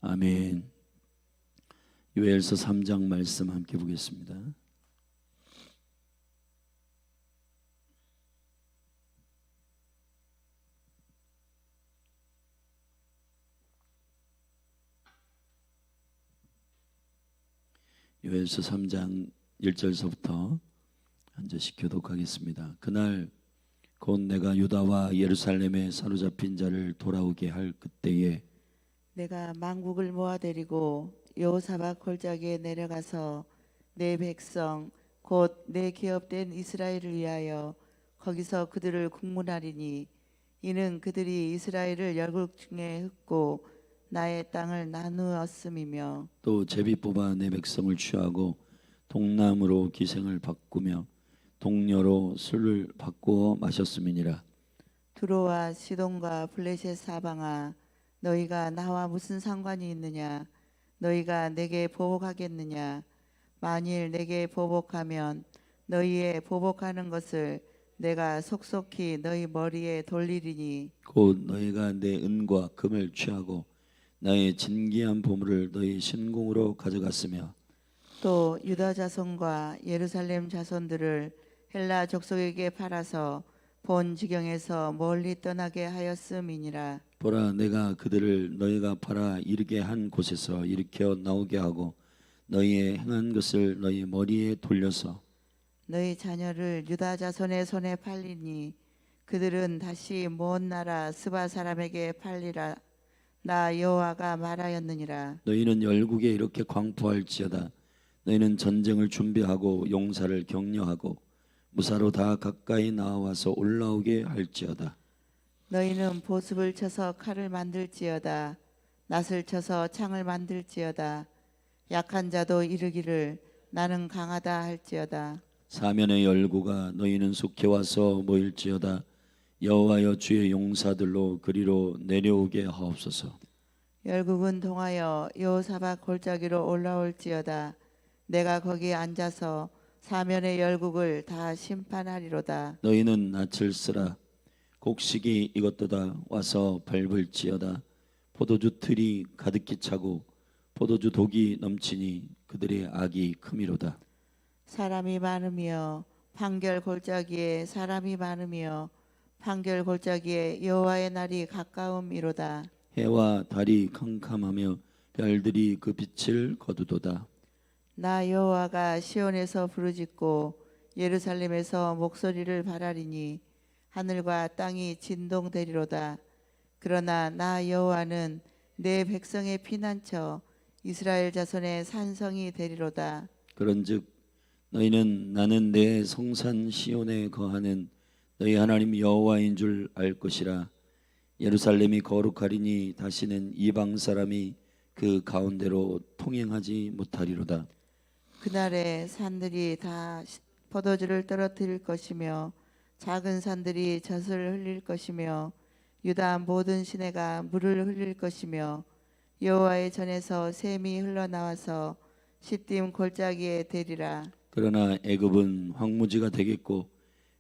아멘. 요엘서 3장 말씀 함께 보겠습니다. 요엘서 3장 1절서부터 한 절씩 교독하겠습니다. 그날 곧 내가 유다와 예루살렘에 사로잡힌 자를 돌아오게 할 그때에 내가 만국을 모아들이고 여호사밧 골짜기에 내려가서 내 백성 곧 내 기업된 이스라엘을 위하여 거기서 그들을 국문하리니 이는 그들이 이스라엘을 열국 중에 흩고 나의 땅을 나누었음이며 또 제비 뽑아 내 백성을 취하고 동남으로 기생을 바꾸며 동녀로 술을 바꾸어 마셨음이니라. 두로와 시돈과 블레셋 사방아 너희가 나와 무슨 상관이 있느냐? 너희가 내게 보복하겠느냐? 만일 내게 보복하면 너희의 보복하는 것을 내가 속속히 너희 머리에 돌리리니 곧 너희가 내 은과 금을 취하고 나의 진귀한 보물을 너희 신궁으로 가져갔으며 또 유다 자손과 예루살렘 자손들을 헬라 족속에게 팔아서 본 지경에서 멀리 떠나게 하였음이니라. 보라, 내가 그들을 너희가 팔아 이르게 한 곳에서 일으켜 나오게 하고 너희의 행한 것을 너희 머리에 돌려서 너희 자녀를 유다 자손의 손에 팔리니 그들은 다시 먼 나라 스바 사람에게 팔리라. 나 여호와가 말하였느니라. 너희는 열국에 이렇게 광포할지어다. 너희는 전쟁을 준비하고 용사를 격려하고 무사로 다 가까이 나와서 올라오게 할지어다. 너희는 보습을 쳐서 칼을 만들지어다. 낫을 쳐서 창을 만들지어다. 약한 자도 이르기를 나는 강하다 할지어다. 사면의 열구가 너희는 속해 와서 모일지어다. 여호와여 주의 용사들로 그리로 내려오게 하옵소서. 열국은 동하여 여호사밧 골짜기로 올라올지어다. 내가 거기 앉아서 사면의 열국을 다 심판하리로다. 너희는 낯을 쓰라. 곡식이 익었도다. 와서 밟을지어다. 포도주 틀이 가득히 차고 포도주 독이 넘치니 그들의 악이 크미로다. 사람이 많으며 판결 골짜기에 사람이 많으며 판결 골짜기에 여호와의 날이 가까움이로다. 해와 달이 캄캄하며 별들이 그 빛을 거두도다. 나 여호와가 시온에서 부르짖고 예루살렘에서 목소리를 발하리니 하늘과 땅이 진동되리로다. 그러나 나 여호와는 내 백성의 피난처 이스라엘 자손의 산성이 되리로다. 그런즉 너희는 나는 내 성산 시온에 거하는 너희 하나님 여호와인 줄 알 것이라. 예루살렘이 거룩하리니 다시는 이방 사람이 그 가운데로 통행하지 못하리로다. 그날에 산들이 다 포도주를 떨어뜨릴 것이며 작은 산들이 젖을 흘릴 것이며 유다 모든 시내가 물을 흘릴 것이며 여호와의 전에서 샘이 흘러나와서 시딤 골짜기에 대리라. 그러나 애굽은 황무지가 되겠고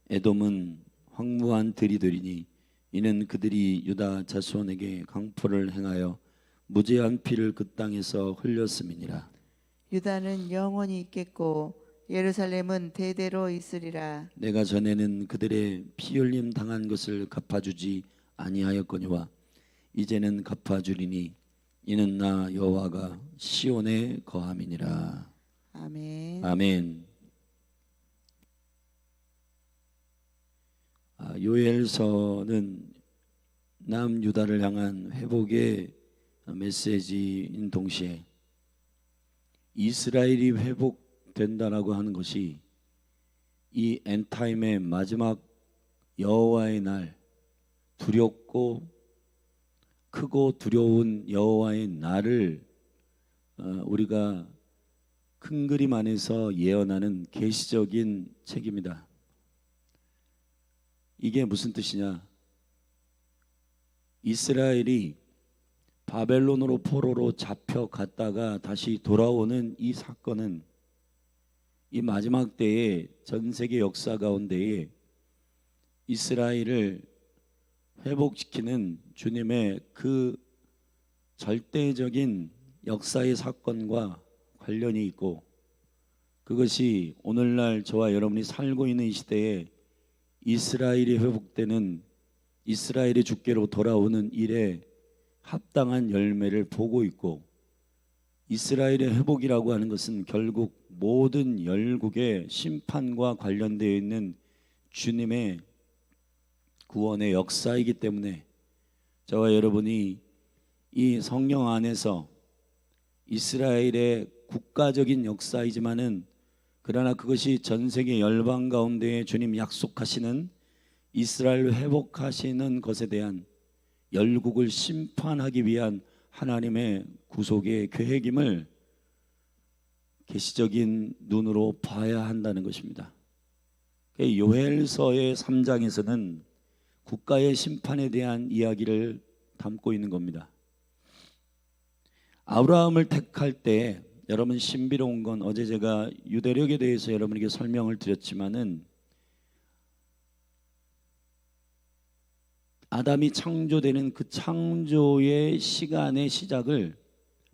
에돔은 황무한 들이 되리니 이는 그들이 유다 자손에게 강포를 행하여 무죄한 피를 그 땅에서 흘렸음이니라. 유다는 영원히 있겠고 예루살렘은 대대로 있으리라. 내가 전에는 그들의 피 흘림 당한 것을 갚아주지 아니하였거니와 이제는 갚아주리니 이는 나 여호와가 시온에 거함이니라. 아멘. 아멘. 요엘서는 남유다를 향한 회복의 메시지인 동시에 이스라엘이 회복된다라고 하는 것이 이 엔타임의 마지막 여호와의 날, 두렵고 크고 두려운 여호와의 날을 우리가 큰 그림 안에서 예언하는 계시적인 책입니다. 이게 무슨 뜻이냐? 이스라엘이 바벨론으로 포로로 잡혀갔다가 다시 돌아오는 이 사건은 이 마지막 때의 전 세계 역사 가운데에 이스라엘을 회복시키는 주님의 그 절대적인 역사의 사건과 관련이 있고, 그것이 오늘날 저와 여러분이 살고 있는 이 시대에 이스라엘이 회복되는, 이스라엘의 주께로 돌아오는 일에 합당한 열매를 보고 있고, 이스라엘의 회복이라고 하는 것은 결국 모든 열국의 심판과 관련되어 있는 주님의 구원의 역사이기 때문에 저와 여러분이 이 성령 안에서 이스라엘의 국가적인 역사이지만은, 그러나 그것이 전 세계 열방 가운데 주님 약속하시는 이스라엘 회복하시는 것에 대한 열국을 심판하기 위한 하나님의 구속의 계획임을 계시적인 눈으로 봐야 한다는 것입니다. 요엘서의 3장에서는 국가의 심판에 대한 이야기를 담고 있는 겁니다. 아브라함을 택할 때 여러분, 신비로운 건 어제 제가 유대력에 대해서 여러분에게 설명을 드렸지만은, 아담이 창조되는 그 창조의 시간의 시작을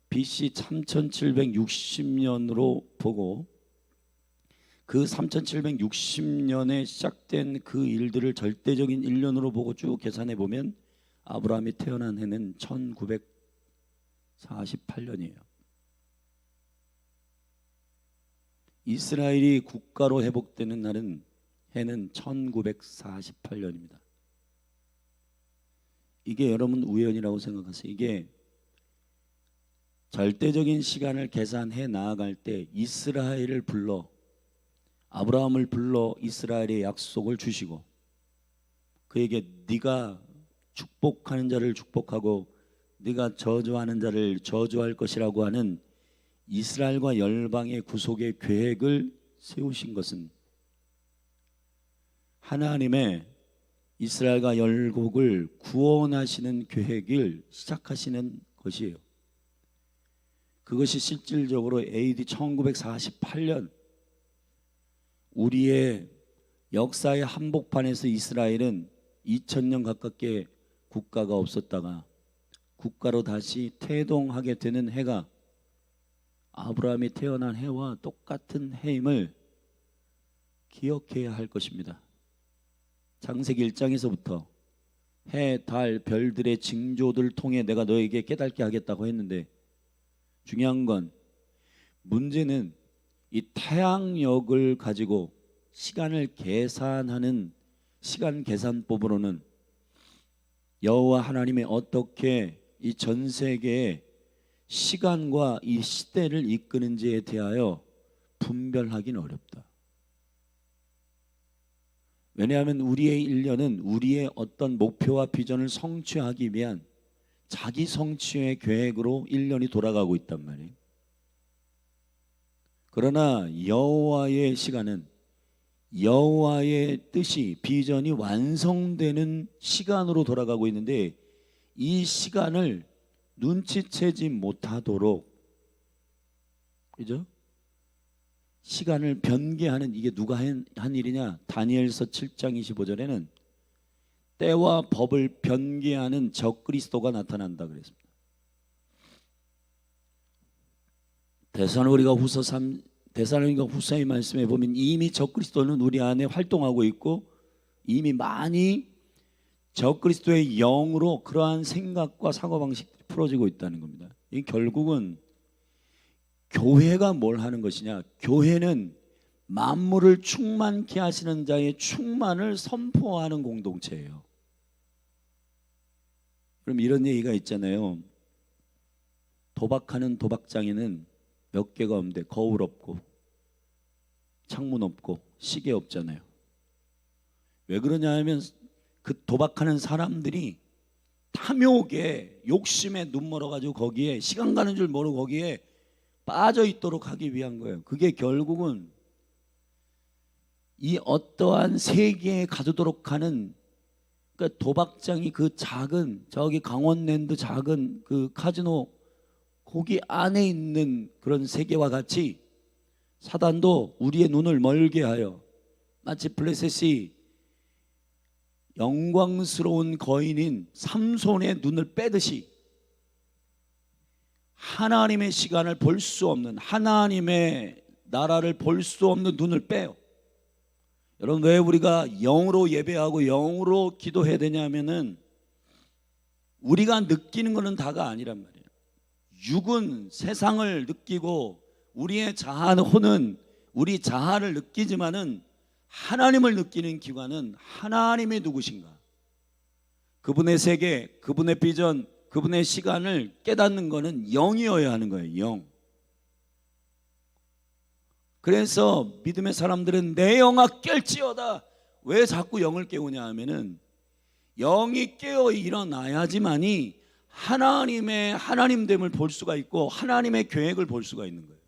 BC 3760년으로 보고, 그 3760년에 시작된 그 일들을 절대적인 일년으로 보고 쭉 계산해 보면 아브라함이 태어난 해는 1948년이에요. 이스라엘이 국가로 회복되는 날은 해는 1948년입니다. 이게 여러분 우연이라고 생각하세요? 이게 절대적인 시간을 계산해 나아갈 때 이스라엘을 불러, 아브라함을 불러 이스라엘의 약속을 주시고, 그에게 네가 축복하는 자를 축복하고 네가 저주하는 자를 저주할 것이라고 하는 이스라엘과 열방의 구속의 계획을 세우신 것은 하나님의 이스라엘과 열국을 구원하시는 계획을 시작하시는 것이에요. 그것이 실질적으로 AD 1948년 우리의 역사의 한복판에서 이스라엘은 2000년 가깝게 국가가 없었다가 국가로 다시 태동하게 되는 해가 아브라함이 태어난 해와 똑같은 해임을 기억해야 할 것입니다. 창세기 1장에서부터 해, 달, 별들의 징조들을 통해 내가 너에게 깨닫게 하겠다고 했는데, 중요한 건, 문제는 이 태양력을 가지고 시간을 계산하는 시간 계산법으로는 여호와 하나님이 어떻게 이 전 세계의 시간과 이 시대를 이끄는지에 대하여 분별하기는 어렵다. 왜냐하면 우리의 일년은 우리의 어떤 목표와 비전을 성취하기 위한 자기 성취의 계획으로 일년이 돌아가고 있단 말이에요. 그러나 여호와의 시간은 여호와의 뜻이, 비전이 완성되는 시간으로 돌아가고 있는데, 이 시간을 눈치채지 못하도록, 그죠? 시간을 변개하는, 이게 누가 한 일이냐? 다니엘서 7장 25절에는 때와 법을 변개하는 적그리스도가 나타난다 그랬습니다. 데살로니가 후서의 말씀에 보면 이미 적그리스도는 우리 안에 활동하고 있고, 이미 많이 적그리스도의 영으로 그러한 생각과 사고방식이 풀어지고 있다는 겁니다. 이 결국은 교회가 뭘 하는 것이냐? 교회는 만물을 충만케 하시는 자의 충만을 선포하는 공동체예요. 그럼 이런 얘기가 있잖아요. 도박하는 도박장에는 몇 개가 없는데 거울 없고 창문 없고 시계 없잖아요. 왜 그러냐 하면 그 도박하는 사람들이 탐욕에, 욕심에 눈멀어 가지고 거기에 시간 가는 줄 모르고 거기에 빠져 있도록 하기 위한 거예요. 그게 결국은 이 어떠한 세계에 가두도록 하는, 그러니까 도박장이 그 작은, 저기 강원랜드 작은 그 카지노 거기 안에 있는 그런 세계와 같이 사단도 우리의 눈을 멀게 하여 마치 블레셋이 영광스러운 거인인 삼손의 눈을 빼듯이 하나님의 시간을 볼 수 없는, 하나님의 나라를 볼 수 없는 눈을 빼요. 여러분, 왜 우리가 영으로 예배하고 영으로 기도해야 되냐면은 우리가 느끼는 것은 다가 아니란 말이에요. 육은 세상을 느끼고 우리의 자아는 우리 자아를 느끼지만은 하나님을 느끼는 기관은 하나님의 누구신가, 그분의 세계, 그분의 비전, 그분의 시간을 깨닫는 것은 영이어야 하는 거예요. 영. 그래서 믿음의 사람들은 내 영아 깰지어다. 왜 자꾸 영을 깨우냐 하면은 영이 깨어 일어나야지만이 하나님됨을 볼 수가 있고 하나님의 계획을 볼 수가 있는 거예요.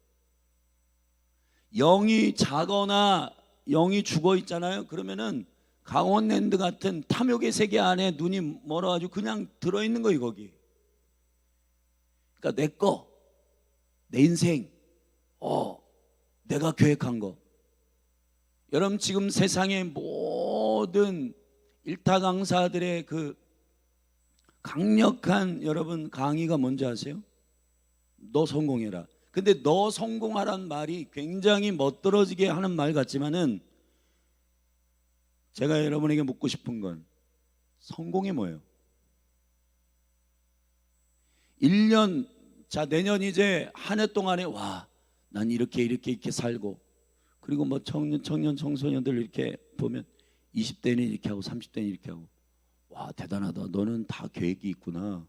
영이 자거나 영이 죽어 있잖아요. 그러면은 강원랜드 같은 탐욕의 세계 안에 눈이 멀어가지고 그냥 들어있는 거예요. 거기. 그러니까 내 인생, 내가 계획한 거. 여러분, 지금 세상의 모든 일타 강사들의 그 강력한 여러분 강의가 뭔지 아세요? 너 성공해라. 근데 너 성공하란 말이 굉장히 멋들어지게 하는 말 같지만은 제가 여러분에게 묻고 싶은 건 성공이 뭐예요? 1년, 자 내년 이제 한 해 동안에 난 이렇게 살고, 그리고 뭐 청년 청소년들 이렇게 보면 20대는 이렇게 하고 30대는 이렇게 하고, 대단하다. 너는 다 계획이 있구나.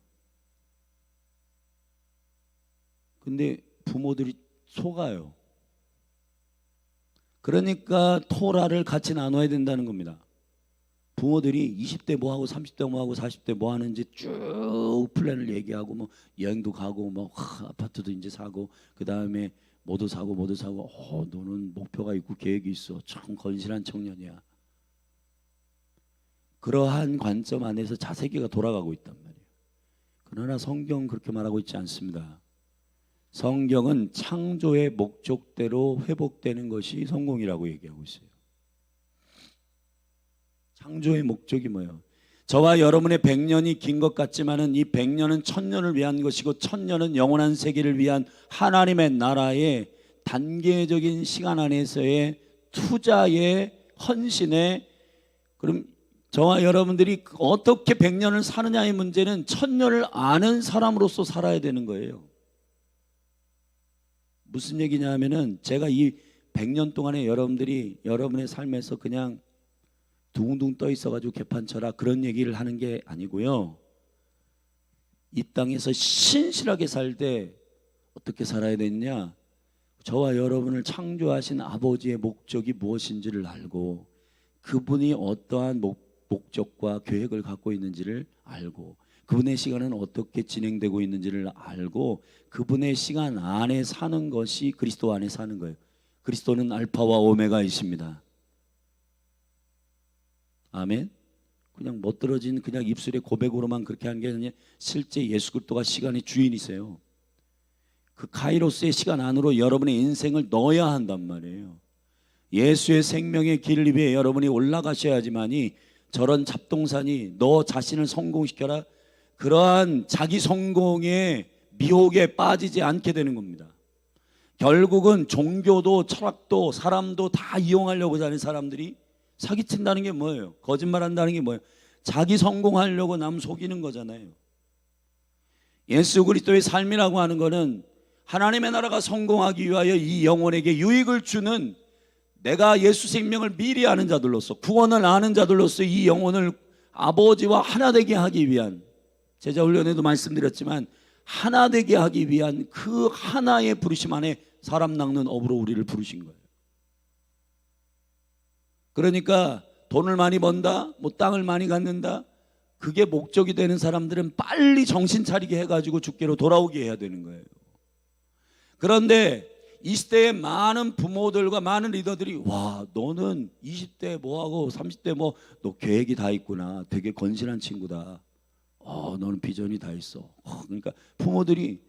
근데 부모들이 속아요. 그러니까 토라를 같이 나눠야 된다는 겁니다. 부모들이 20대 뭐 하고 30대 뭐 하고 40대 뭐 하는지 쭉 플랜을 얘기하고, 뭐 여행도 가고, 뭐 아파트도 이제 사고, 그 다음에 뭐도 사고 너는 목표가 있고 계획이 있어. 참 건실한 청년이야. 그러한 관점 안에서 자세기가 돌아가고 있단 말이에요. 그러나 성경은 그렇게 말하고 있지 않습니다. 성경은 창조의 목적대로 회복되는 것이 성공이라고 얘기하고 있어요. 창조의 목적이 뭐예요? 저와 여러분의 100년이 긴 것 같지만은 이 100년은 1000년을 위한 것이고 1000년은 영원한 세계를 위한 하나님의 나라의 단계적인 시간 안에서의 투자의 헌신의, 그럼 저와 여러분들이 어떻게 100년을 사느냐의 문제는 1000년을 아는 사람으로서 살아야 되는 거예요. 무슨 얘기냐 하면은 제가 이 100년 동안에 여러분들이 여러분의 삶에서 그냥 둥둥 떠 있어가지고 개판쳐라 그런 얘기를 하는 게 아니고요. 이 땅에서 신실하게 살 때 어떻게 살아야 되느냐, 저와 여러분을 창조하신 아버지의 목적이 무엇인지를 알고 그분이 어떠한 목적과 계획을 갖고 있는지를 알고 그분의 시간은 어떻게 진행되고 있는지를 알고 그분의 시간 안에 사는 것이 그리스도 안에 사는 거예요. 그리스도는 알파와 오메가이십니다. 아멘. 그냥 멋들어진 그냥 입술의 고백으로만 그렇게 하는 게 아니라 실제 예수 그리스도가 시간의 주인이세요. 그 카이로스의 시간 안으로 여러분의 인생을 넣어야 한단 말이에요. 예수의 생명의 길 위에 여러분이 올라가셔야지만이 저런 잡동사니 너 자신을 성공시켜라, 그러한 자기 성공의 미혹에 빠지지 않게 되는 겁니다. 결국은 종교도 철학도 사람도 다 이용하려고 하는 사람들이 사기친다는 게 뭐예요? 거짓말한다는 게 뭐예요? 자기 성공하려고 남 속이는 거잖아요. 예수 그리스도의 삶이라고 하는 것은 하나님의 나라가 성공하기 위하여 이 영혼에게 유익을 주는, 내가 예수 생명을 미리 아는 자들로서, 구원을 아는 자들로서 이 영혼을 아버지와 하나 되게 하기 위한, 제자 훈련에도 말씀드렸지만 하나 되게 하기 위한 그 하나의 부르심 안에 사람 낚는 업으로 우리를 부르신 거예요. 그러니까 돈을 많이 번다, 뭐 땅을 많이 갖는다, 그게 목적이 되는 사람들은 빨리 정신 차리게 해가지고 주께로 돌아오게 해야 되는 거예요. 그런데 이 시대의 많은 부모들과 많은 리더들이 너는 20대 뭐하고 30대 뭐 너 계획이 다 있구나, 되게 건실한 친구다, 너는 비전이 다 있어. 그러니까 부모들이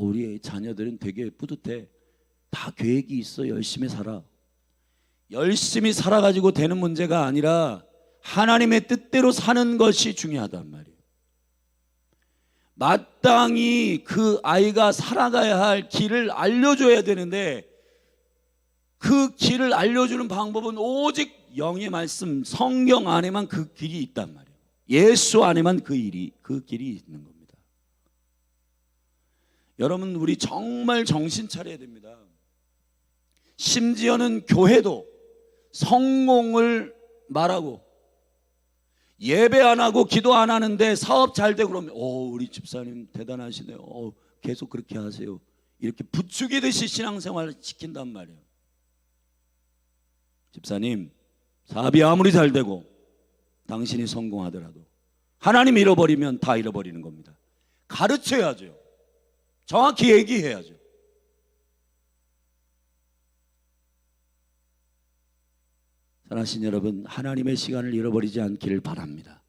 우리 자녀들은 되게 뿌듯해, 다 계획이 있어, 열심히 살아. 열심히 살아가지고 되는 문제가 아니라 하나님의 뜻대로 사는 것이 중요하단 말이에요. 마땅히 그 아이가 살아가야 할 길을 알려줘야 되는데 그 길을 알려주는 방법은 오직 영의 말씀, 성경 안에만 그 길이 있단 말이에요. 예수 안에만 그 길이 있는 겁니다. 여러분, 우리 정말 정신 차려야 됩니다. 심지어는 교회도 성공을 말하고 예배 안 하고 기도 안 하는데 사업 잘 되고 그러면 우리 집사님 대단하시네요. 계속 그렇게 하세요. 이렇게 부추기듯이 신앙생활을 지킨단 말이에요. 집사님, 사업이 아무리 잘 되고 당신이 성공하더라도 하나님 잃어버리면 다 잃어버리는 겁니다. 가르쳐야죠. 정확히 얘기해야죠. 사랑하신 여러분, 하나님의 시간을 잃어버리지 않기를 바랍니다.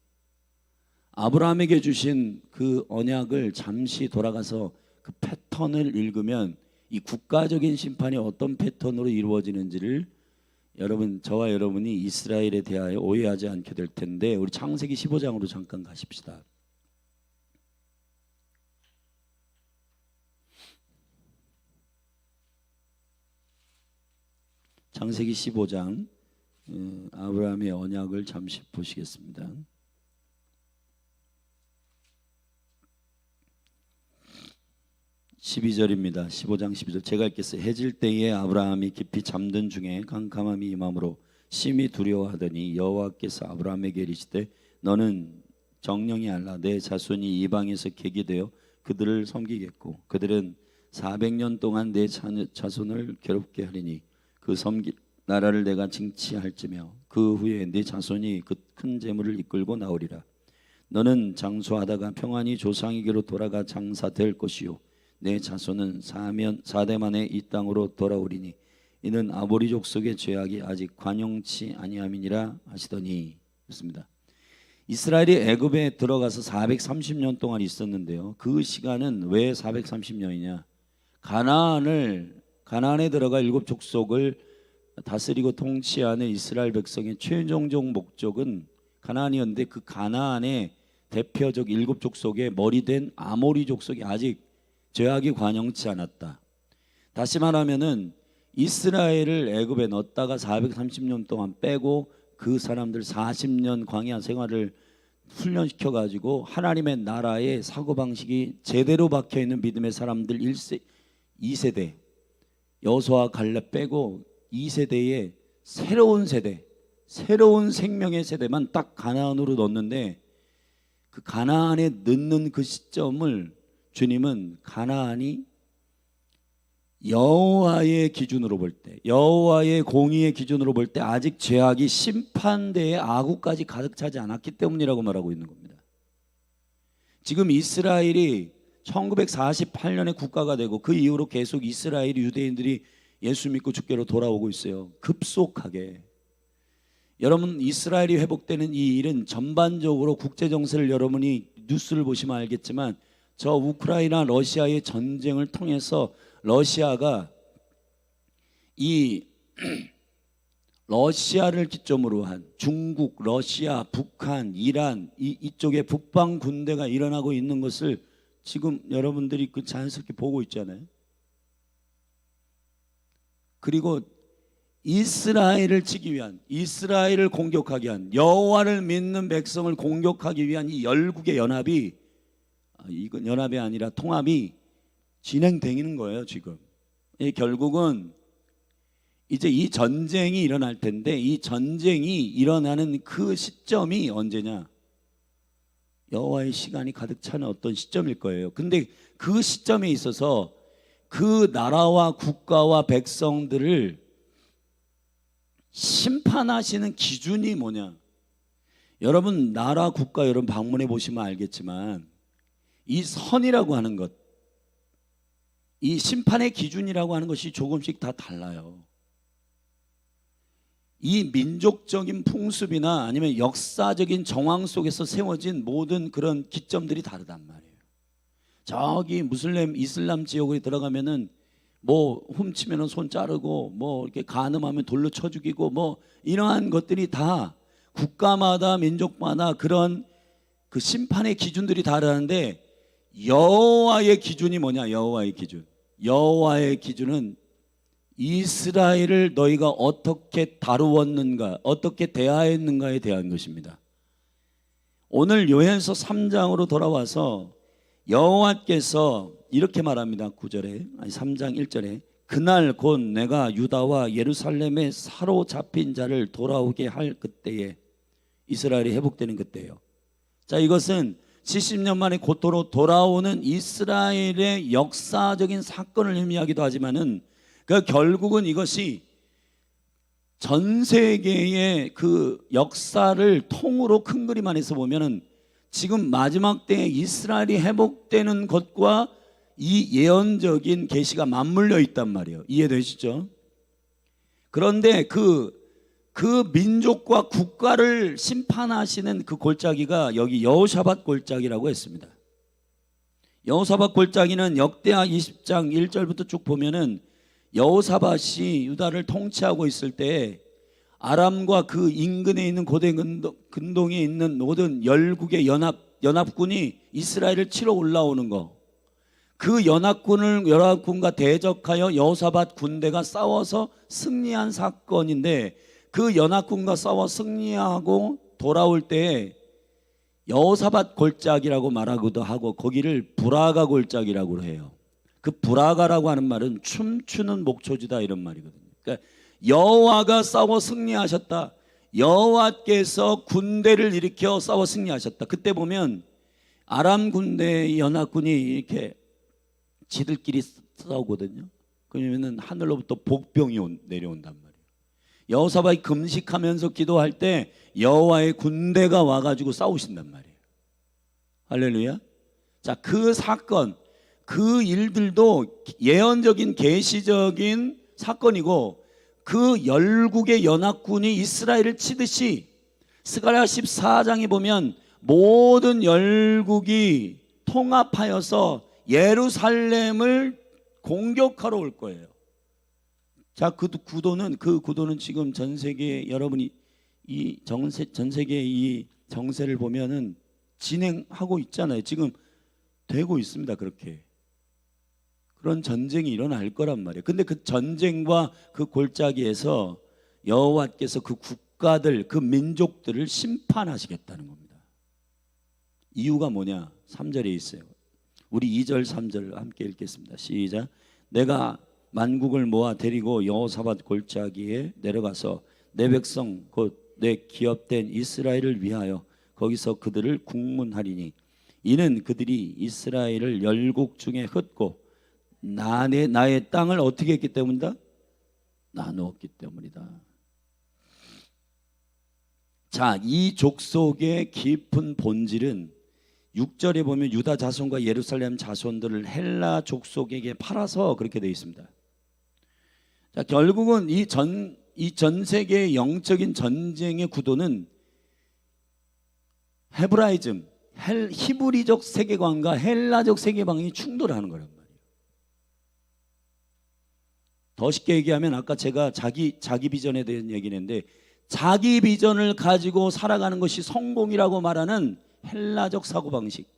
아브라함에게 주신 그 언약을 잠시 돌아가서 그 패턴을 읽으면 이 국가적인 심판이 어떤 패턴으로 이루어지는지를 여러분, 저와 여러분이 이스라엘에 대하여 오해하지 않게 될 텐데, 우리 창세기 15장으로 잠깐 가십시다. 창세기 15장 아브라함의 언약을 잠시 보시겠습니다. 12절입니다. 15장 12절 제가 읽겠어요. 해질 때에 아브라함이 깊이 잠든 중에 캄캄함이 임함으로 심히 두려워하더니 여호와께서 아브라함에게 이르시되 너는 정령이 알라 내 자손이 이방에서 객이 되어 그들을 섬기겠고 그들은 400년 동안 내 자손을 괴롭게 하리니 그 섬길 나라를 내가 징치할지며 그 후에 네 자손이 그 큰 재물을 이끌고 나오리라. 너는 장수하다가 평안히 조상에게로 돌아가 장사될 것이요 내 자손은 4대 만에 이 땅으로 돌아오리니 이는 아모리 족속의 죄악이 아직 관영치 아니함이니라 하시더니. 그렇습니다. 이스라엘이 애굽에 들어가서 430년 동안 있었는데요. 그 시간은 왜 430년이냐? 가나안에 들어가 7족속을 다스리고 통치하는 이스라엘 백성의 최종적 목적은 가나안이었는데 그 가나안의 대표적 7족속의 머리된 아모리 족속이 아직 죄악이 관영치 않았다. 다시 말하면은 이스라엘을 애굽에 넣었다가 430년 동안 빼고 그 사람들 40년 광야 생활을 훈련시켜 가지고 하나님의 나라의 사고방식이 제대로 박혀 있는 믿음의 사람들 2세대 여호수아 갈렙 빼고 2세대의 새로운 세대, 새로운 생명의 세대만 딱 가나안으로 넣었는데 그 가나안에 넣는 그 시점을 주님은 가나안이 여호와의 기준으로 볼 때, 여호와의 공의의 기준으로 볼 때 아직 죄악이 심판대의 아구까지 가득 차지 않았기 때문이라고 말하고 있는 겁니다. 지금 이스라엘이 1948년에 국가가 되고 그 이후로 계속 이스라엘 유대인들이 예수 믿고 주께로 돌아오고 있어요. 급속하게. 여러분, 이스라엘이 회복되는 이 일은 전반적으로 국제 정세를 여러분이 뉴스를 보시면 알겠지만 저 우크라이나 러시아의 전쟁을 통해서 러시아가 이 러시아를 기점으로 한 중국, 러시아, 북한, 이란 이쪽에 북방 군대가 일어나고 있는 것을 지금 여러분들이 그 자연스럽게 보고 있잖아요. 그리고 이스라엘을 치기 위한, 이스라엘을 공격하기 위한, 여호와를 믿는 백성을 공격하기 위한 이 열국의 연합이, 이건 연합이 아니라 통합이 진행되는 거예요 지금. 결국은 이제 이 전쟁이 일어날 텐데 이 전쟁이 일어나는 그 시점이 언제냐? 여호와의 시간이 가득 차는 어떤 시점일 거예요. 근데 그 시점에 있어서 그 나라와 국가와 백성들을 심판하시는 기준이 뭐냐? 여러분 나라 국가 여러분 방문해 보시면 알겠지만 이 선이라고 하는 것, 이 심판의 기준이라고 하는 것이 조금씩 다 달라요. 이 민족적인 풍습이나 아니면 역사적인 정황 속에서 세워진 모든 그런 기점들이 다르단 말이에요. 저기 무슬림 이슬람 지역에 들어가면은 뭐 훔치면은 손 자르고 뭐 이렇게 간음하면 돌로 쳐 죽이고 뭐 이러한 것들이 다 국가마다 민족마다 그런 그 심판의 기준들이 다르는데 여호와의 기준이 뭐냐? 여호와의 기준. 여호와의 기준은 이스라엘을 너희가 어떻게 다루었는가, 어떻게 대하였는가에 대한 것입니다. 오늘 요한서 3장으로 돌아와서 여호와께서 이렇게 말합니다. 9절에, 아니 3장 1절에 그날 곧 내가 유다와 예루살렘에 사로잡힌 자를 돌아오게 할 그때에, 이스라엘이 회복되는 그때예요. 자, 이것은 70년 만에 곧도로 돌아오는 이스라엘의 역사적인 사건을 의미하기도 하지만은 결국은 이것이 전 세계의 그 역사를 통으로 큰 그림 안에서 보면은 지금 마지막 때에 이스라엘이 회복되는 것과 이 예언적인 계시가 맞물려 있단 말이에요. 이해되시죠? 그런데 그 민족과 국가를 심판하시는 그 골짜기가 여기 여호사밧 골짜기라고 했습니다. 여호사밧 골짜기는 역대하 20장 1절부터 쭉 보면은 여호사밧이 유다를 통치하고 있을 때 아람과 그 인근에 있는 고대 근동에 있는 모든 열국의 연합군이 이스라엘을 치러 올라오는 거, 그 연합군과 대적하여 여호사밧 군대가 싸워서 승리한 사건인데, 그 연합군과 싸워 승리하고 돌아올 때 여호사밧 골짜기라고 말하기도 하고 거기를 브라가 골짜기라고 해요. 그 브라가라고 하는 말은 춤추는 목초지다 이런 말이거든요. 그러니까 여호와가 싸워 승리하셨다, 여호와께서 군대를 일으켜 싸워 승리하셨다. 그때 보면 아람 군대의 연합군이 이렇게 지들끼리 싸우거든요. 그러면은 하늘로부터 복병이 내려온단 말이에요. 여호사밧이 금식하면서 기도할 때 여호와의 군대가 와가지고 싸우신단 말이에요. 할렐루야. 자, 그 사건, 그 일들도 예언적인 계시적인 사건이고, 그 열국의 연합군이 이스라엘을 치듯이 스가랴 14장에 보면 모든 열국이 통합하여서 예루살렘을 공격하러 올 거예요. 자, 그 구도는 지금 전 세계, 여러분이 이 전 세계의 이 정세를 보면은 진행하고 있잖아요. 지금 되고 있습니다. 그렇게 그런 전쟁이 일어날 거란 말이에요. 근데 그 전쟁과 그 골짜기에서 여호와께서 그 국가들, 그 민족들을 심판하시겠다는 겁니다. 이유가 뭐냐? 3절에 있어요. 우리 2절 3절 함께 읽겠습니다. 시작. 내가 만국을 모아 데리고 여호사밧 골짜기에 내려가서 내 백성 곧 내 기업된 이스라엘을 위하여 거기서 그들을 국문하리니 이는 그들이 이스라엘을 열국 중에 흩고 나의 땅을 어떻게 했기 때문이다? 나누었기 때문이다. 자, 이 족속의 깊은 본질은 6절에 보면 유다 자손과 예루살렘 자손들을 헬라 족속에게 팔아서 그렇게 되어 있습니다. 자, 결국은 이 전 세계의 영적인 전쟁의 구도는 헤브라이즘, 히브리적 세계관과 헬라적 세계관이 충돌하는 거란 말이에요. 더 쉽게 얘기하면 아까 제가 자기 비전에 대한 얘기를 했는데, 자기 비전을 가지고 살아가는 것이 성공이라고 말하는 헬라적 사고방식,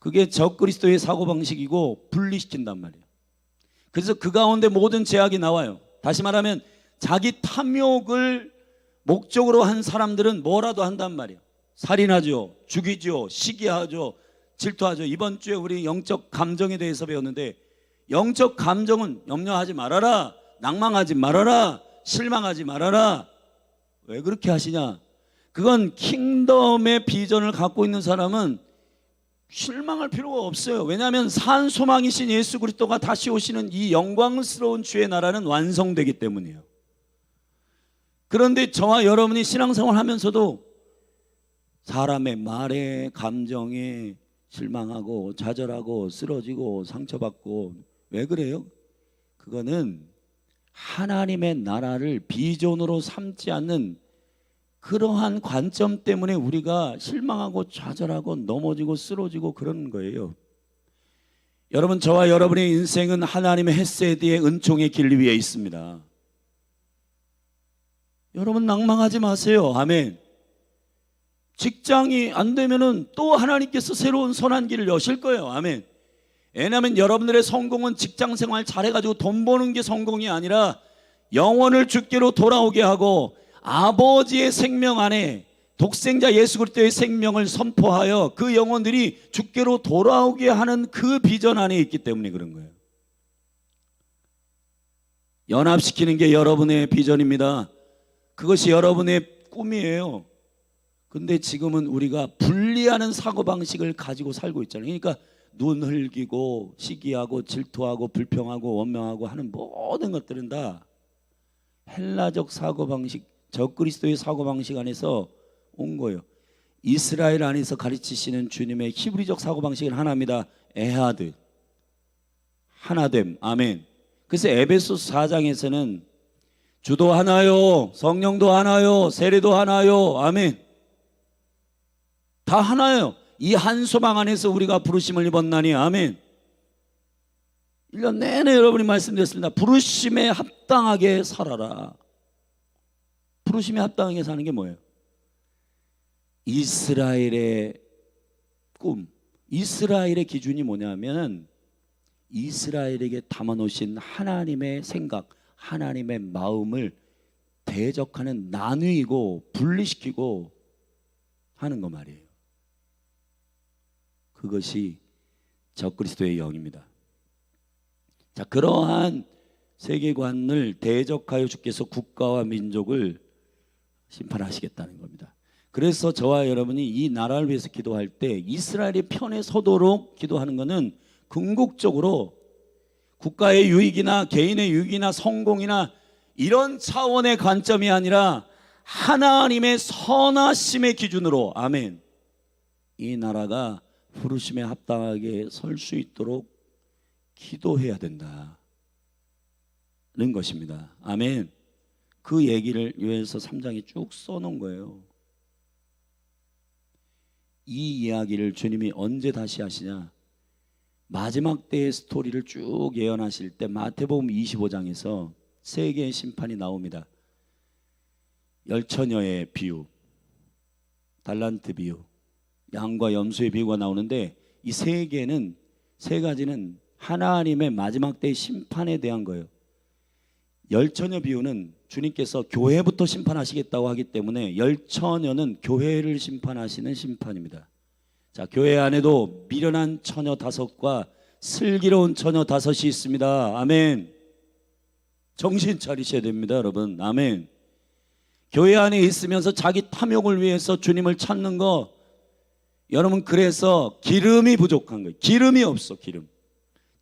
그게 적그리스도의 사고방식이고 분리시킨단 말이에요. 그래서 그 가운데 모든 제약이 나와요. 다시 말하면 자기 탐욕을 목적으로 한 사람들은 뭐라도 한단 말이에요. 살인하죠, 죽이죠, 시기하죠, 질투하죠. 이번 주에 우리 영적 감정에 대해서 배웠는데, 영적 감정은 염려하지 말아라, 낭망하지 말아라, 실망하지 말아라. 왜 그렇게 하시냐? 그건 킹덤의 비전을 갖고 있는 사람은 실망할 필요가 없어요. 왜냐하면 산 소망이신 예수 그리스도가 다시 오시는 이 영광스러운 주의 나라는 완성되기 때문이에요. 그런데 저와 여러분이 신앙생활 하면서도 사람의 말에, 감정에 실망하고 좌절하고 쓰러지고 상처받고, 왜 그래요? 그거는 하나님의 나라를 비전으로 삼지 않는 그러한 관점 때문에 우리가 실망하고 좌절하고 넘어지고 쓰러지고 그러는 거예요. 여러분, 저와 여러분의 인생은 하나님의 헤세드의 은총의 길 위에 있습니다. 여러분 낭망하지 마세요. 아멘. 직장이 안 되면은 또 하나님께서 새로운 선한 길을 여실 거예요. 아멘. 왜냐하면 여러분들의 성공은 직장 생활 잘해가지고 돈 버는 게 성공이 아니라 영혼을 주께로 돌아오게 하고 아버지의 생명 안에 독생자 예수 그리스도의 생명을 선포하여 그 영혼들이 주께로 돌아오게 하는 그 비전 안에 있기 때문에 그런 거예요. 연합시키는 게 여러분의 비전입니다. 그것이 여러분의 꿈이에요. 근데 지금은 우리가 분리하는 사고방식을 가지고 살고 있잖아요. 그러니까 눈 흘기고 시기하고 질투하고 불평하고 원망하고 하는 모든 것들은 다 헬라적 사고방식, 적그리스도의 사고방식 안에서 온 거예요. 이스라엘 안에서 가르치시는 주님의 히브리적 사고방식은 하나입니다. 에하드, 하나됨. 아멘. 그래서 에베소서 4장에서는 주도 하나요, 성령도 하나요, 세례도 하나요. 아멘. 다 하나예요. 이 한 소망 안에서 우리가 부르심을 입었나니. 아멘. 1년 내내 여러분이 말씀드렸습니다. 부르심에 합당하게 살아라. 부르심에 합당하게 사는 게 뭐예요? 이스라엘의 꿈, 이스라엘의 기준이 뭐냐면 이스라엘에게 담아놓으신 하나님의 생각, 하나님의 마음을 대적하는, 나누이고 분리시키고 하는 거 말이에요. 그것이 적그리스도의 영입니다. 자, 그러한 세계관을 대적하여 주께서 국가와 민족을 심판하시겠다는 겁니다. 그래서 저와 여러분이 이 나라를 위해서 기도할 때 이스라엘이 편에 서도록 기도하는 것은 궁극적으로 국가의 유익이나 개인의 유익이나 성공이나 이런 차원의 관점이 아니라 하나님의 선하심의 기준으로, 아멘, 이 나라가 부르심에 합당하게 설 수 있도록 기도해야 된다는 것입니다. 아멘. 그 얘기를 요엘서 3장에 쭉 써놓은 거예요. 이 이야기를 주님이 언제 다시 하시냐? 마지막 때의 스토리를 쭉 예언하실 때 마태복음 25장에서 세 개의 심판이 나옵니다. 열처녀의 비유, 달란트 비유, 양과 염소의 비유가 나오는데 이 세 개는, 세 가지는 하나님의 마지막 때의 심판에 대한 거예요. 열처녀 비유는 주님께서 교회부터 심판하시겠다고 하기 때문에 열처녀는 교회를 심판하시는 심판입니다. 자, 교회 안에도 미련한 처녀 5과 슬기로운 처녀 5이 있습니다. 아멘. 정신 차리셔야 됩니다, 여러분. 아멘. 교회 안에 있으면서 자기 탐욕을 위해서 주님을 찾는 거, 여러분, 그래서 기름이 부족한 거예요. 기름이 없어. 기름.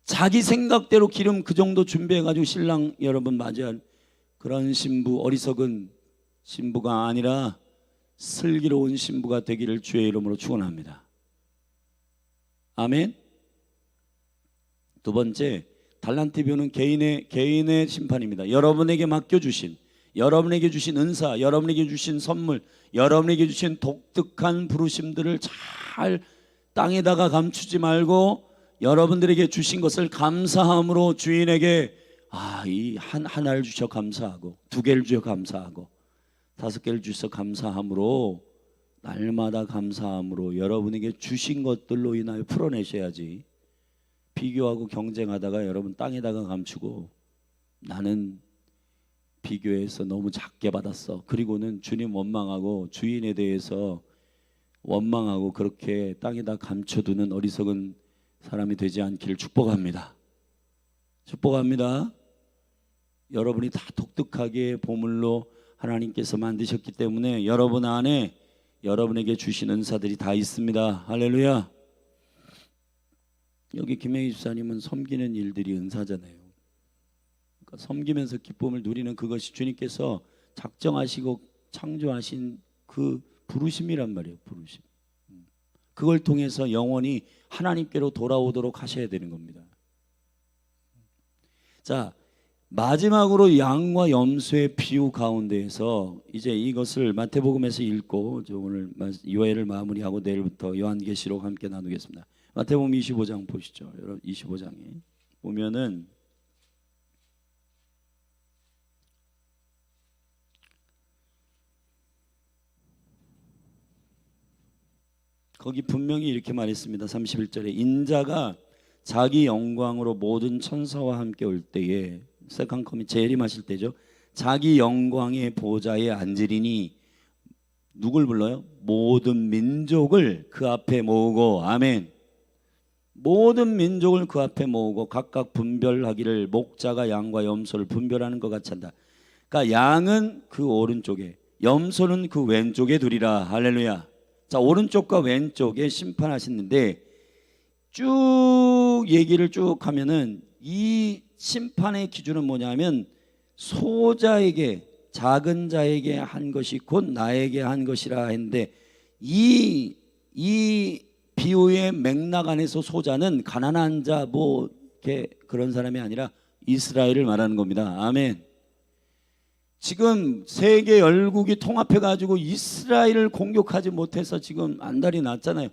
자기 생각대로 기름 그 정도 준비해가지고 신랑 여러분 맞이할 그런 신부, 어리석은 신부가 아니라 슬기로운 신부가 되기를 주의 이름으로 축원합니다. 아멘. 두 번째, 달란트 비유는 개인의 심판입니다. 여러분에게 맡겨주신, 여러분에게 주신 은사, 여러분에게 주신 선물, 여러분에게 주신 독특한 부르심들을 잘 땅에다가 감추지 말고 여러분들에게 주신 것을 감사함으로 주인에게 이 하나를 주셔 감사하고, 2개를 주셔 감사하고, 5개를 주셔 감사함으로, 날마다 감사함으로 여러분에게 주신 것들로 인하여 풀어내셔야지. 비교하고 경쟁하다가 여러분 땅에다가 감추고 나는 비교해서 너무 작게 받았어, 그리고는 주님 원망하고 주인에 대해서 원망하고 그렇게 땅에다 감춰두는 어리석은 사람이 되지 않기를 축복합니다. 축복합니다. 여러분이 다 독특하게 보물로 하나님께서 만드셨기 때문에 여러분 안에 여러분에게 주신 은사들이 다 있습니다. 할렐루야. 여기 김혜희 집사님은 섬기는 일들이 은사잖아요. 그러니까 섬기면서 기쁨을 누리는 그것이 주님께서 작정하시고 창조하신 그 부르심이란 말이에요. 부르심. 그걸 통해서 영원히 하나님께로 돌아오도록 하셔야 되는 겁니다. 자, 마지막으로 양과 염소의 비유 가운데에서 이제 이것을 마태복음에서 읽고 오늘 요엘을 마무리하고 내일부터 요한계시록 함께 나누겠습니다. 마태복음 25장 보시죠. 여러분, 25장에 보면은 거기 분명히 이렇게 말했습니다. 31절에 인자가 자기 영광으로 모든 천사와 함께 올 때에, 세컨 커밋 재림하실 때죠. 자기 영광의 보좌에 앉으리니 누굴 불러요? 모든 민족을 그 앞에 모으고, 아멘. 모든 민족을 그 앞에 모으고 각각 분별하기를 목자가 양과 염소를 분별하는 것 같이 한다. 그러니까 양은 그 오른쪽에, 염소는 그 왼쪽에 두리라. 할렐루야. 자, 오른쪽과 왼쪽에 심판하시는데 쭉 얘기를 쭉 하면은 이 심판의 기준은 뭐냐면 소자에게, 작은 자에게 한 것이 곧 나에게 한 것이라 했는데, 이 비유의 맥락 안에서 소자는 가난한 자 뭐 이렇게 그런 사람이 아니라 이스라엘을 말하는 겁니다. 아멘. 지금 세계 열국이 통합해 가지고 이스라엘을 공격하지 못해서 지금 안달이 났잖아요.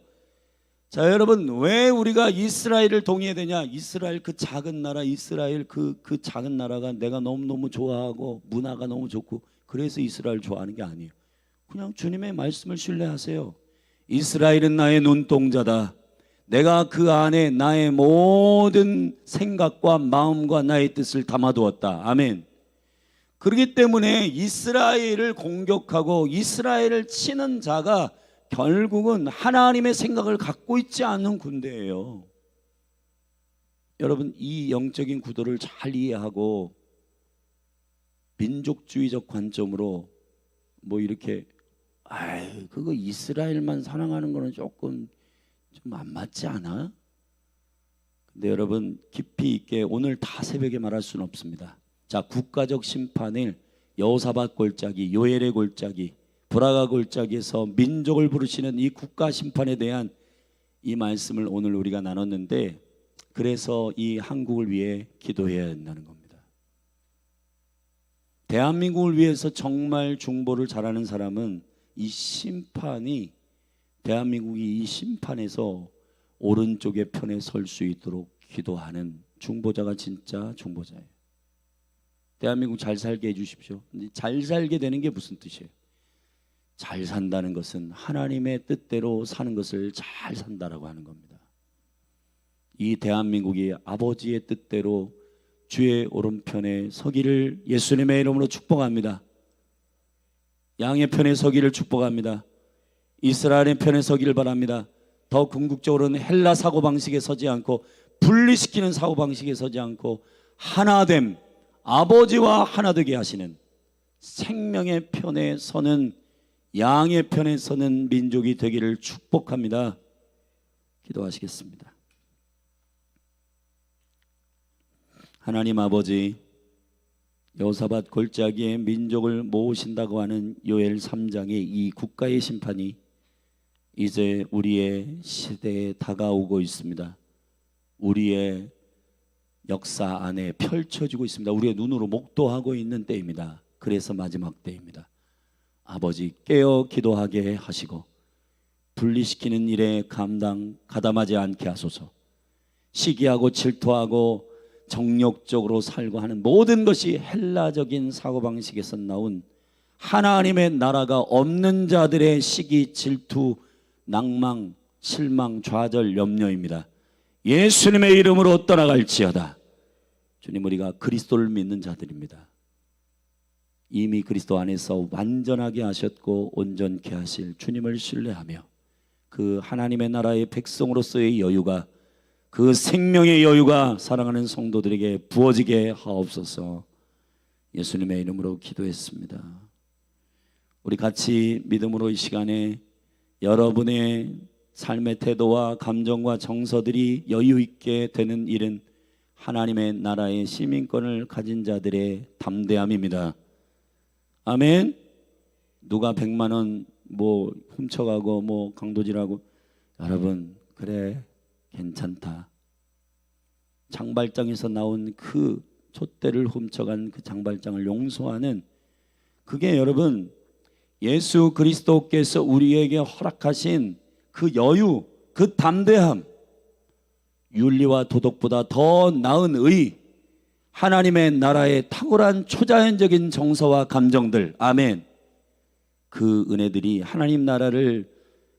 자, 여러분, 왜 우리가 이스라엘을 동의해야 되냐? 이스라엘 그 작은 나라, 이스라엘 그 작은 나라가 내가 너무너무 좋아하고 문화가 너무 좋고 그래서 이스라엘 좋아하는 게 아니에요. 그냥 주님의 말씀을 신뢰하세요. 이스라엘은 나의 눈동자다. 내가 그 안에 나의 모든 생각과 마음과 나의 뜻을 담아두었다. 아멘. 그렇기 때문에 이스라엘을 공격하고 이스라엘을 치는 자가 결국은 하나님의 생각을 갖고 있지 않는 군대예요. 여러분, 이 영적인 구도를 잘 이해하고 민족주의적 관점으로 뭐 이렇게 그거 이스라엘만 사랑하는 거는 조금 좀 안 맞지 않아? 근데 여러분, 깊이 있게 오늘 다 새벽에 말할 수는 없습니다. 자, 국가적 심판을 여호사밧 골짜기, 요엘의 골짜기, 브라가 골짜기에서 민족을 부르시는 이 국가 심판에 대한 이 말씀을 오늘 우리가 나눴는데, 그래서 이 한국을 위해 기도해야 된다는 겁니다. 대한민국을 위해서 정말 중보를 잘하는 사람은 이 심판이, 대한민국이 이 심판에서 오른쪽의 편에 설 수 있도록 기도하는 중보자가 진짜 중보자예요. 대한민국 잘 살게 해주십시오. 잘 살게 되는 게 무슨 뜻이에요? 잘 산다는 것은 하나님의 뜻대로 사는 것을 잘 산다라고 하는 겁니다. 이 대한민국이 아버지의 뜻대로 주의 오른편에 서기를 예수님의 이름으로 축복합니다. 양의 편에 서기를 축복합니다. 이스라엘의 편에 서기를 바랍니다. 더 궁극적으로는 헬라 사고방식에 서지 않고, 분리시키는 사고방식에 서지 않고, 하나됨, 아버지와 하나 되게 하시는, 생명의 편에 서는, 양의 편에 서는 민족이 되기를 축복합니다. 기도하시겠습니다. 하나님 아버지, 여호사밧 골짜기에 민족을 모으신다고 하는 요엘 3장의 이 국가의 심판이 이제 우리의 시대에 다가오고 있습니다. 우리의 역사 안에 펼쳐지고 있습니다. 우리의 눈으로 목도하고 있는 때입니다. 그래서 마지막 때입니다. 아버지, 깨어 기도하게 하시고 분리시키는 일에 가담하지 않게 하소서. 시기하고 질투하고 정욕적으로 살고 하는 모든 것이 헬라적인 사고방식에서 나온 하나님의 나라가 없는 자들의 시기, 질투, 낭망, 실망, 좌절, 염려입니다. 예수님의 이름으로 떠나갈지어다. 주님, 우리가 그리스도를 믿는 자들입니다. 이미 그리스도 안에서 완전하게 하셨고 온전케 하실 주님을 신뢰하며 그 하나님의 나라의 백성으로서의 여유가, 그 생명의 여유가 사랑하는 성도들에게 부어지게 하옵소서. 예수님의 이름으로 기도했습니다. 우리 같이 믿음으로 이 시간에 여러분의 삶의 태도와 감정과 정서들이 여유 있게 되는 일은 하나님의 나라의 시민권을 가진 자들의 담대함입니다. 아멘. 누가 100만 원 뭐 훔쳐가고 뭐 강도질하고, 여러분, 그래, 괜찮다. 장발장에서 나온 그 촛대를 훔쳐간 그 장발장을 용서하는, 그게 여러분 예수 그리스도께서 우리에게 허락하신 그 여유, 그 담대함, 윤리와 도덕보다 더 나은 의, 하나님의 나라의 탁월한 초자연적인 정서와 감정들, 아멘. 그 은혜들이 하나님 나라를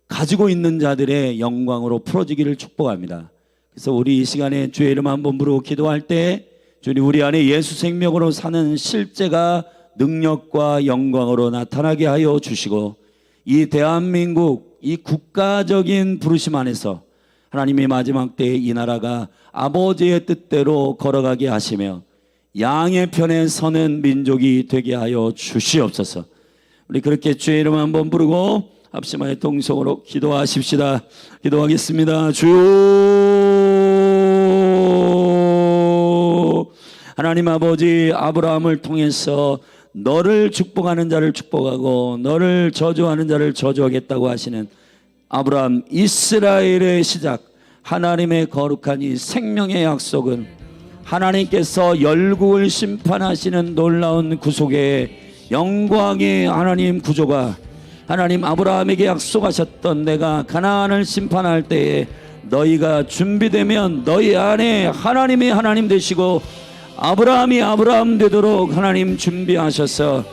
가지고 있는 자들의 영광으로 풀어지기를 축복합니다. 그래서 우리 이 시간에 주의 이름 한번 부르고 기도할 때 주님 우리 안에 예수 생명으로 사는 실제가 능력과 영광으로 나타나게 하여 주시고 이 대한민국 이 국가적인 부르심 안에서 하나님의 마지막 때에 이 나라가 아버지의 뜻대로 걸어가게 하시며 양의 편에 서는 민족이 되게 하여 주시옵소서. 우리 그렇게 주의 이름 한번 부르고 합심하여 동성으로 기도하십시다. 기도하겠습니다. 주 하나님 아버지, 아브라함을 통해서 너를 축복하는 자를 축복하고 너를 저주하는 자를 저주하겠다고 하시는 아브라함 이스라엘의 시작, 하나님의 거룩한 이 생명의 약속은 하나님께서 열국을 심판하시는 놀라운 구속의 영광의 하나님 구조가 하나님 아브라함에게 약속하셨던 내가 가나안을 심판할 때에 너희가 준비되면 너희 안에 하나님이 하나님 되시고 아브라함이 아브라함 되도록 하나님 준비하셔서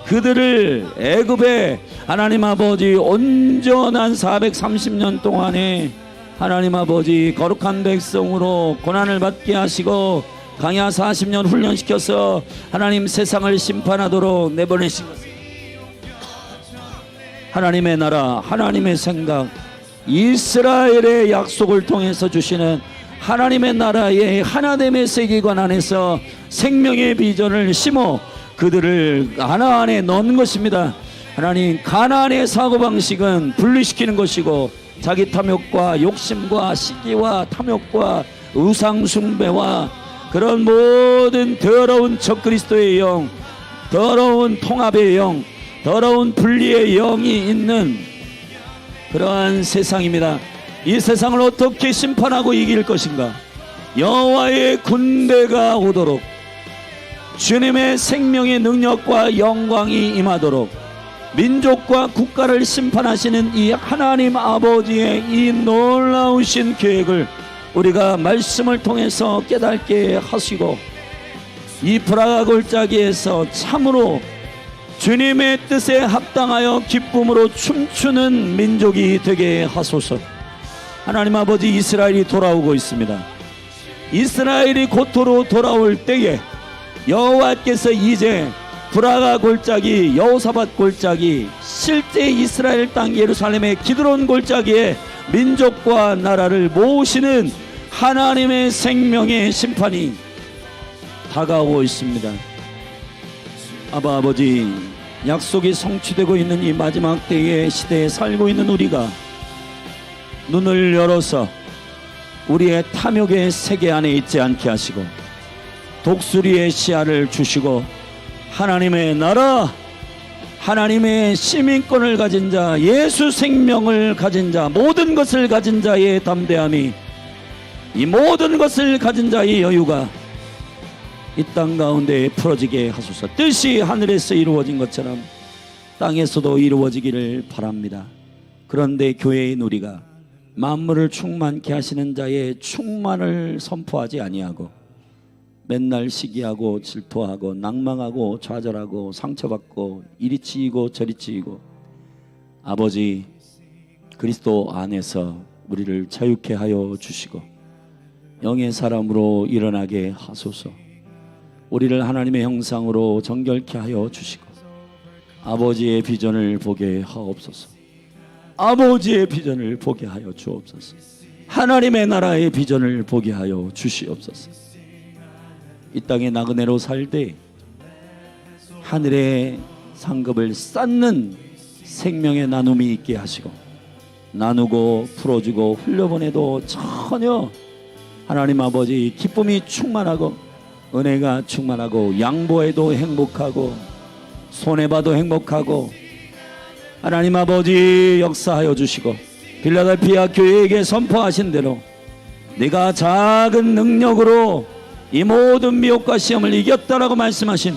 그들을 애굽에 하나님 아버지 온전한 430년 동안에 하나님 아버지 거룩한 백성으로 고난을 받게 하시고 강야 40년 훈련시켜서 하나님 세상을 심판하도록 내보내신 것입니다. 하나님의 나라, 하나님의 생각, 이스라엘의 약속을 통해서 주시는 하나님의 나라의 하나됨의 세계관 안에서 생명의 비전을 심어 그들을 가나안에 넣는 것입니다. 하나님, 가나안의 사고방식은 분리시키는 것이고 자기 탐욕과 욕심과 시기와 탐욕과 우상숭배와 그런 모든 더러운 적그리스도의 영, 더러운 통합의 영, 더러운 분리의 영이 있는 그러한 세상입니다. 이 세상을 어떻게 심판하고 이길 것인가? 여호와의 군대가 오도록 주님의 생명의 능력과 영광이 임하도록 민족과 국가를 심판하시는 이 하나님 아버지의 이 놀라우신 계획을 우리가 말씀을 통해서 깨닫게 하시고 이 브라가 골짜기에서 참으로 주님의 뜻에 합당하여 기쁨으로 춤추는 민족이 되게 하소서. 하나님 아버지, 이스라엘이 돌아오고 있습니다. 이스라엘이 고토로 돌아올 때에 여호와께서 이제 브라가 골짜기, 여호사밧 골짜기, 실제 이스라엘 땅 예루살렘의 기드론 골짜기에 민족과 나라를 모으시는 하나님의 생명의 심판이 다가오고 있습니다. 아바 아버지, 약속이 성취되고 있는 이 마지막 때의 시대에 살고 있는 우리가 눈을 열어서 우리의 탐욕의 세계 안에 있지 않게 하시고 독수리의 시야를 주시고 하나님의 나라, 하나님의 시민권을 가진 자, 예수 생명을 가진 자, 모든 것을 가진 자의 담대함이, 이 모든 것을 가진 자의 여유가 이 땅 가운데 풀어지게 하소서. 뜻이 하늘에서 이루어진 것처럼 땅에서도 이루어지기를 바랍니다. 그런데 교회의 누리가 만물을 충만케 하시는 자의 충만을 선포하지 아니하고 맨날 시기하고 질투하고 낭망하고 좌절하고 상처받고 이리 치이고 저리 치이고, 아버지 그리스도 안에서 우리를 자유케 하여 주시고 영의 사람으로 일어나게 하소서. 우리를 하나님의 형상으로 정결케 하여 주시고 아버지의 비전을 보게 하옵소서. 아버지의 비전을 보게 하여 주옵소서. 하나님의 나라의 비전을 보게 하여 주시옵소서. 이 땅에 나그네로 살되 하늘의 상급을 쌓는 생명의 나눔이 있게 하시고 나누고 풀어주고 흘려보내도 전혀 하나님 아버지 기쁨이 충만하고 은혜가 충만하고 양보해도 행복하고 손해봐도 행복하고 하나님 아버지 역사하여 주시고 빌라델피아 교회에게 선포하신 대로 네가 작은 능력으로 이 모든 미혹과 시험을 이겼다라고 말씀하신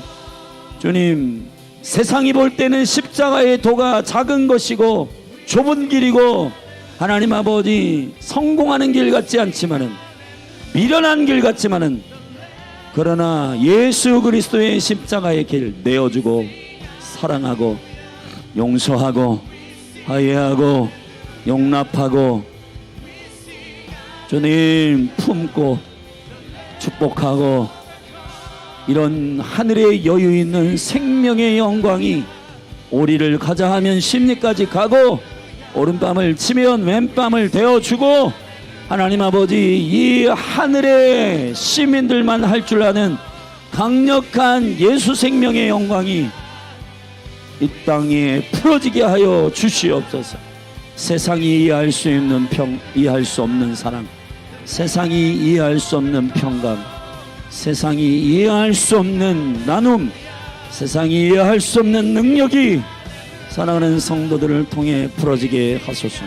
주님, 세상이 볼 때는 십자가의 도가 작은 것이고 좁은 길이고 하나님 아버지 성공하는 길 같지 않지만은 미련한 길 같지만은 그러나 예수 그리스도의 십자가의 길 내어주고 사랑하고 용서하고 화해하고 용납하고 주님 품고 축복하고 이런 하늘의 여유 있는 생명의 영광이 오리를 가자 하면 심리까지 가고 오른밤을 치면 왼밤을 대어주고 하나님 아버지 이 하늘의 시민들만 할 줄 아는 강력한 예수 생명의 영광이 이 땅에 풀어지게 하여 주시옵소서. 세상이 이해할 수 있는 이해할 수 없는 사랑, 세상이 이해할 수 없는 평강, 세상이 이해할 수 없는 나눔, 세상이 이해할 수 없는 능력이 사랑하는 성도들을 통해 풀어지게 하소서.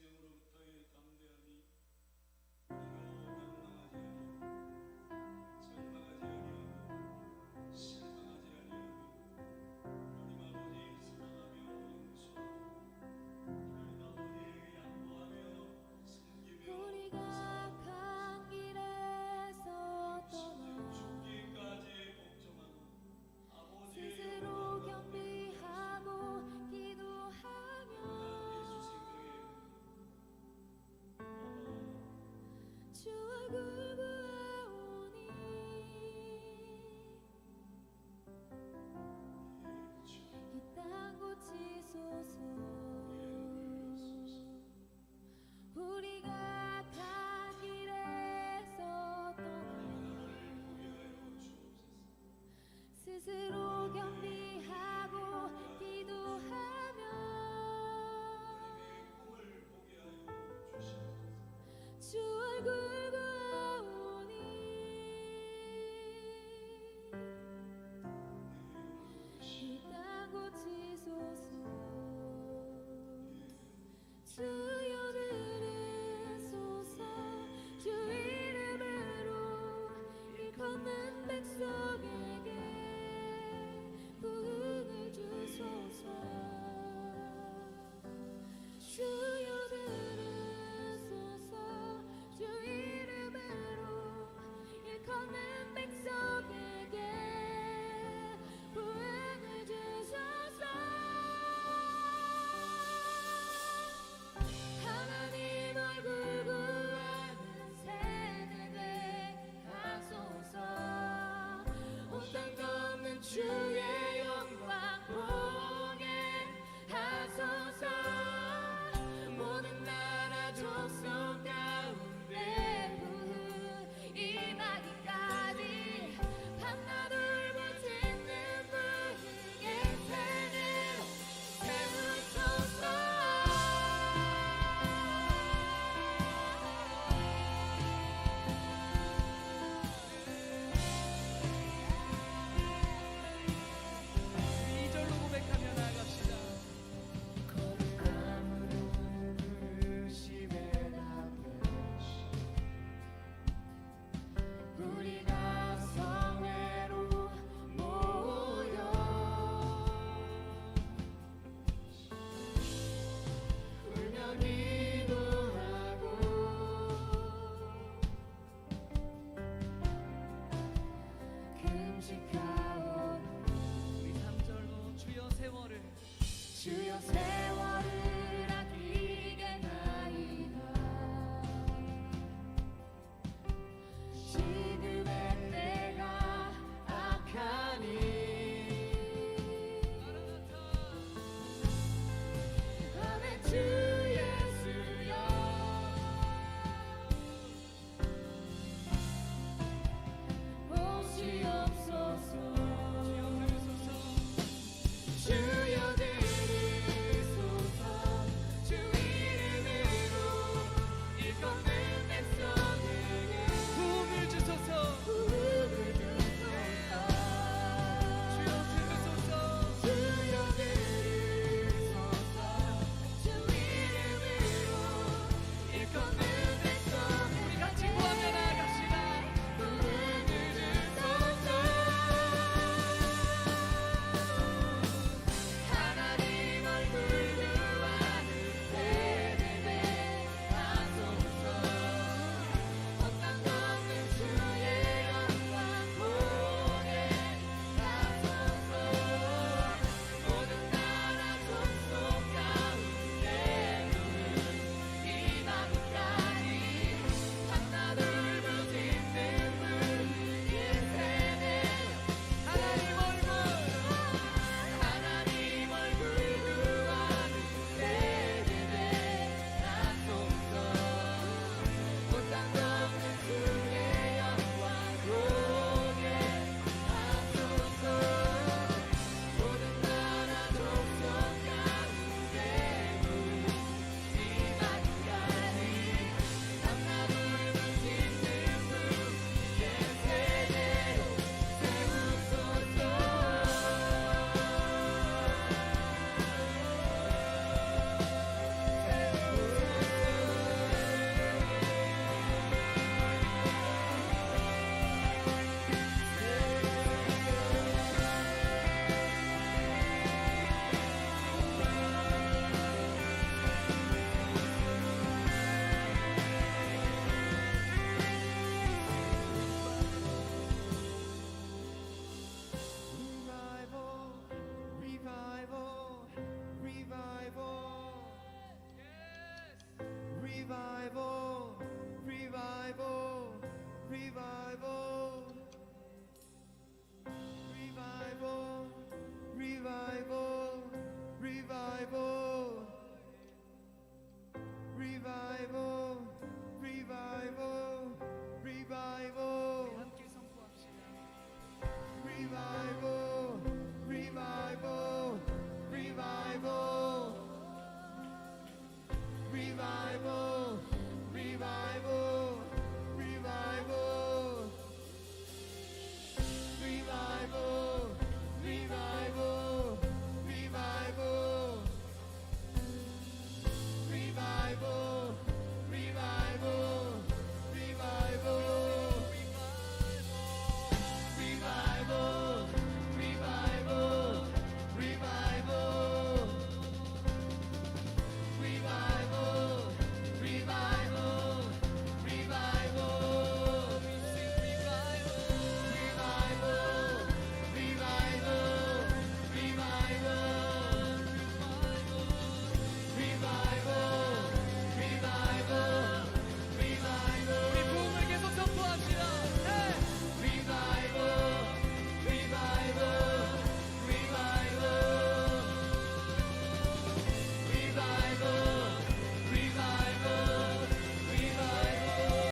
생으로부터의 담대함이 우리로 멸망하지 아니하고 절망하지 아니하고 실망하지 아니하고 하나님 아버지 사랑하며 용서하고 하나님 아버지에게 양보하며 섬기며 우리가 간 길에서 떠나 죽기까지 복종하는 아버지의 스스로 겸비하고 기도하며 예수 생명의 주 얼굴 구하오니 이 땅 고치소서. 우리가 간 길에서 떠나 스스로 겸비하고 기도하며 꿈을 보게 하여 주시옵소서. 주 얼굴 구하오니 이 땅 고치소서. 주여 들으소서. 주 이름으로 일컫는 백성에게 부흥을 주소서. 주여 들으소서. 주 이름으로 일컫는 백성에게 부흥을 주소서. 하나님 얼굴 구하는 새들에게 하소서. 온 땅 덮는 주의 영광 보게 하소서. 모든 나라 족속 가운데 부흥 임하기까지 밤낮 울고 짖는 부흥의 새로 세우소서. 이절로 고백하며 나아갑시다. 거룩함으로 부르심에 답되시 우리가 성회로 모여 울며 기도하고 금식하오. 우리 3절로 주여 세월을 주여 세월